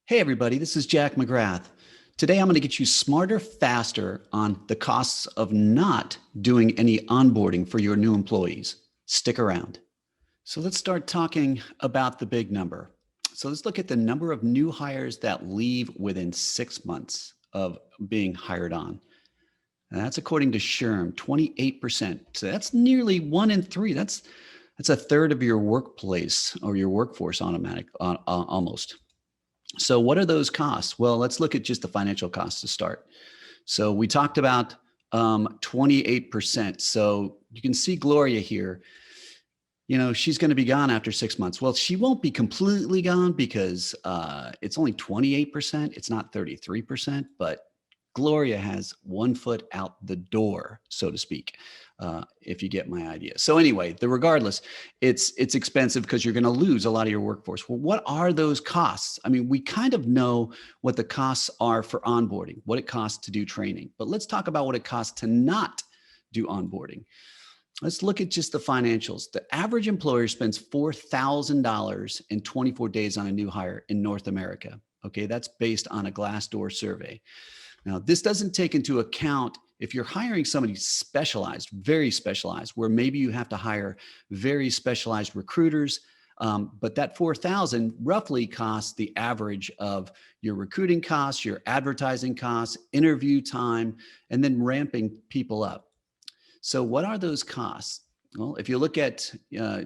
Hey, everybody, this is Jack McGrath. Today, I'm going to get you smarter faster on the costs of not doing any onboarding for your new employees. Stick around. So, let's start talking about the big number. So, let's look at the number of new hires that leave within 6 months of being hired on. And that's according to SHRM, 28%. So, that's nearly 1 in 3. That's a third of your workplace or your workforce almost. So what are those costs? Well, let's look at just the financial costs to start. So we talked about 28%. So you can see Gloria here. You know, she's going to be gone after 6 months. Well, she won't be completely gone because it's only 28%. It's not 33%, but Gloria has 1 foot out the door, so to speak, if you get my idea. So anyway, regardless, it's expensive because you're going to lose a lot of your workforce. Well, what are those costs? I mean, we kind of know what the costs are for onboarding, what it costs to do training, but let's talk about what it costs to not do onboarding. Let's look at just the financials. The average employer spends $4,000 in 24 days on a new hire in North America. Okay, that's based on a Glassdoor survey. Now, this doesn't take into account if you're hiring somebody specialized, very specialized, where maybe you have to hire very specialized recruiters, but that 4,000 roughly costs the average of your recruiting costs, your advertising costs, interview time, and then ramping people up. So what are those costs? Well, if you look at,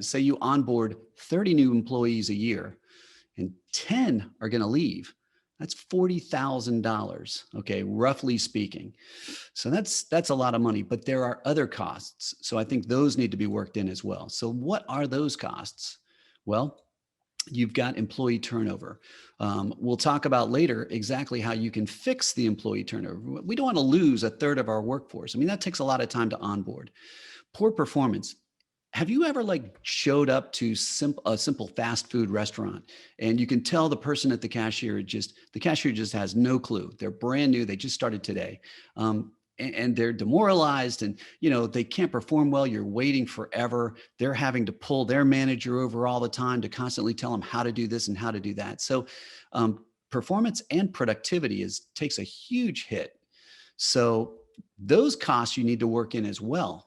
say you onboard 30 new employees a year and 10 are going to leave, that's $40,000, okay, roughly speaking. So that's a lot of money, but there are other costs. So I think those need to be worked in as well. So what are those costs? Well, you've got employee turnover. We'll talk about later exactly how you can fix the employee turnover. We don't want to lose a third of our workforce. I mean, that takes a lot of time to onboard. Poor performance. Have you ever showed up to a simple fast food restaurant and you can tell the person at the cashier just has no clue. They're brand new. They just started today. And they're demoralized and, they can't perform well. You're waiting forever. They're having to pull their manager over all the time to constantly tell them how to do this and how to do that. So performance and productivity takes a huge hit. So those costs you need to work in as well.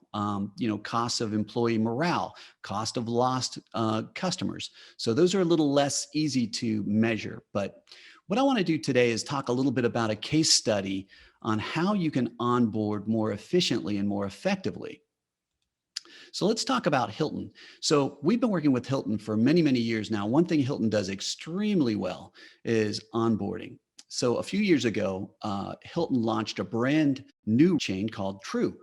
Costs of employee morale, cost of lost customers. So those are a little less easy to measure. But what I want to do today is talk a little bit about a case study on how you can onboard more efficiently and more effectively. So let's talk about Hilton. So we've been working with Hilton for many, many years now. One thing Hilton does extremely well is onboarding. So a few years ago, Hilton launched a brand new chain called True.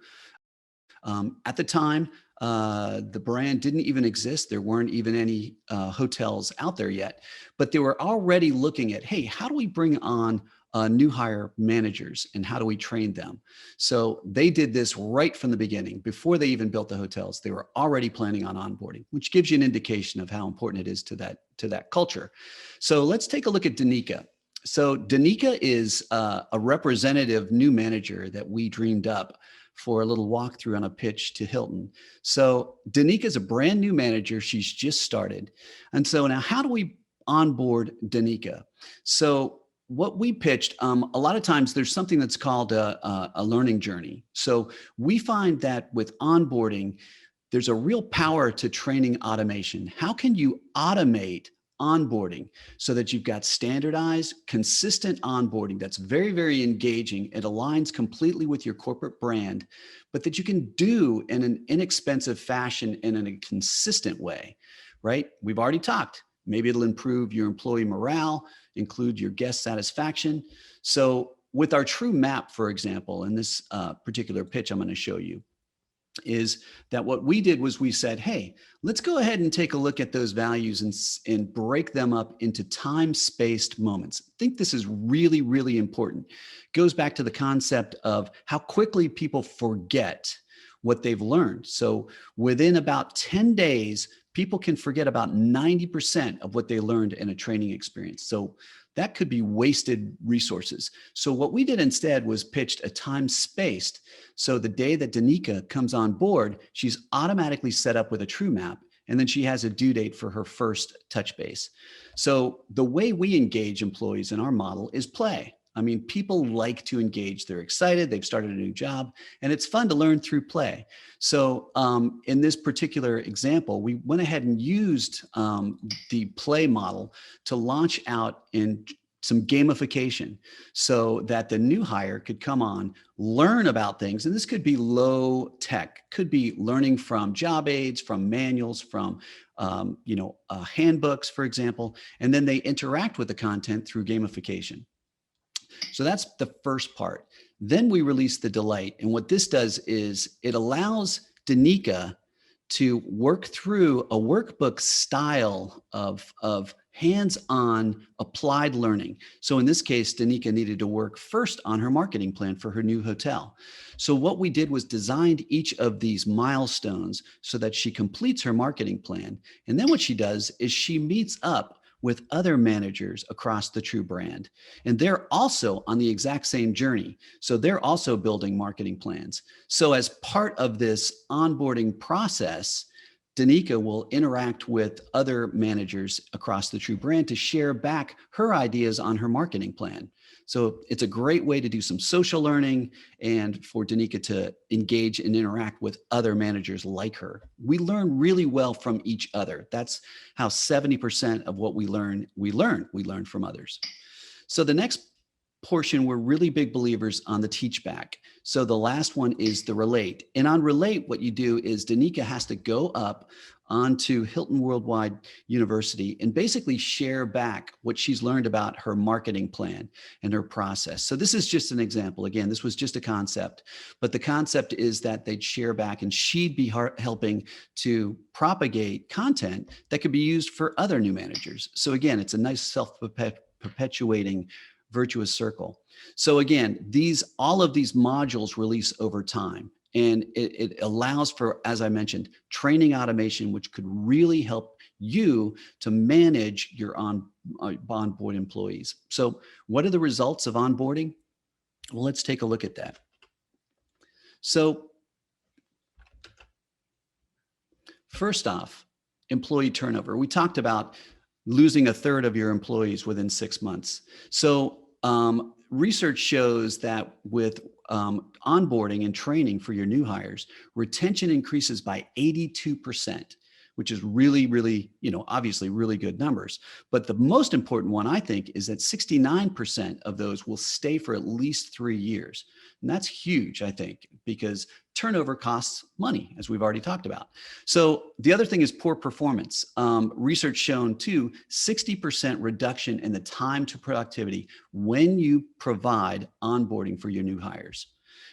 At the time, the brand didn't even exist. There weren't even any hotels out there yet, but they were already looking at, hey, how do we bring on new hire managers and how do we train them? So they did this right from the beginning. Before they even built the hotels, they were already planning on onboarding, which gives you an indication of how important it is to that culture. So let's take a look at Danica. So Danica is a representative new manager that we dreamed up for a little walkthrough on a pitch to Hilton. So Danica is a brand new manager. She's just started. And so now how do we onboard Danica? So what we pitched, a lot of times there's something that's called a learning journey. So we find that with onboarding, there's a real power to training automation. How can you automate onboarding so that you've got standardized, consistent onboarding that's very, very engaging. It aligns completely with your corporate brand, but that you can do in an inexpensive fashion and in a consistent way, right? We've already talked. Maybe it'll improve your employee morale, include your guest satisfaction. So with our True Map, for example, in this particular pitch I'm going to show you, is that what we did was we said, hey, let's go ahead and take a look at those values and break them up into time-spaced moments. I think this is really, really important. It goes back to the concept of how quickly people forget what they've learned. So within about 10 days, people can forget about 90% of what they learned in a training experience. So that could be wasted resources. So what we did instead was pitched a time spaced. So the day that Danica comes on board, she's automatically set up with a True Map. and then she has a due date for her first touch base. So the way we engage employees in our model is play. I mean, people like to engage. They're excited. They've started a new job, and it's fun to learn through play. So in this particular example, we went ahead and used the play model to launch out in some gamification so that the new hire could come on, learn about things. And this could be low tech, could be learning from job aids, from manuals, from handbooks, for example, and then they interact with the content through gamification. So that's the first part. Then we release the delight. And what this does is it allows Danica to work through a workbook style of hands-on applied learning. So in this case, Danica needed to work first on her marketing plan for her new hotel. So what we did was designed each of these milestones so that she completes her marketing plan. And then what she does is she meets up with other managers across the True brand. And they're also on the exact same journey. So they're also building marketing plans. So as part of this onboarding process, Danica will interact with other managers across the True brand to share back her ideas on her marketing plan. So it's a great way to do some social learning and for Danica to engage and interact with other managers like her. We learn really well from each other. That's how 70% of what we learn from others. So the next portion, we're really big believers on the teach back. So the last one is the relate. And on relate, what you do is Danica has to go up onto Hilton Worldwide University and basically share back what she's learned about her marketing plan and her process. So this is just an example. Again, this was just a concept, but the concept is that they'd share back and she'd be helping to propagate content that could be used for other new managers. So again, it's a nice self-perpetuating virtuous circle. So again, all of these modules release over time. And it allows for, as I mentioned, training automation, which could really help you to manage your onboard employees. So what are the results of onboarding? Well, let's take a look at that. So first off, employee turnover. We talked about losing a third of your employees within 6 months. So research shows that with onboarding and training for your new hires, retention increases by 82%, which is really, really, obviously really good numbers. But the most important one, I think, is that 69% of those will stay for at least 3 years. And that's huge, I think, because turnover costs money, as we've already talked about. So the other thing is poor performance. Research shown too, 60% reduction in the time to productivity when you provide onboarding for your new hires.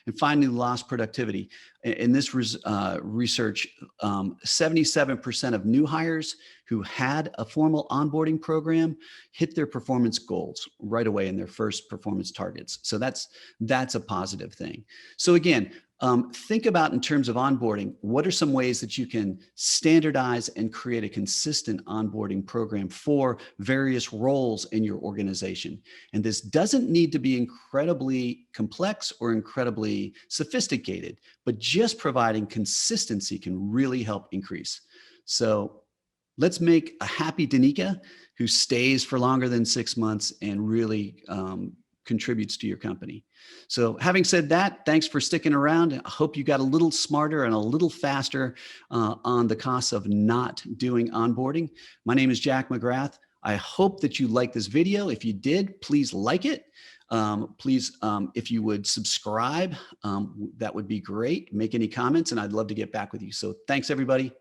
And finally, lost productivity. In this research, 77% of new hires who had a formal onboarding program hit their performance goals right away in their first performance targets. So that's a positive thing. So again, think about in terms of onboarding, what are some ways that you can standardize and create a consistent onboarding program for various roles in your organization? And this doesn't need to be incredibly complex or incredibly sophisticated, but just providing consistency can really help increase. So let's make a happy Danica who stays for longer than 6 months and really contributes to your company. So having said that, thanks for sticking around. I hope you got a little smarter and a little faster on the costs of not doing onboarding. My name is Jack McGrath. I hope that you liked this video. If you did, please like it. Please, if you would subscribe, that would be great. Make any comments and I'd love to get back with you. So thanks everybody.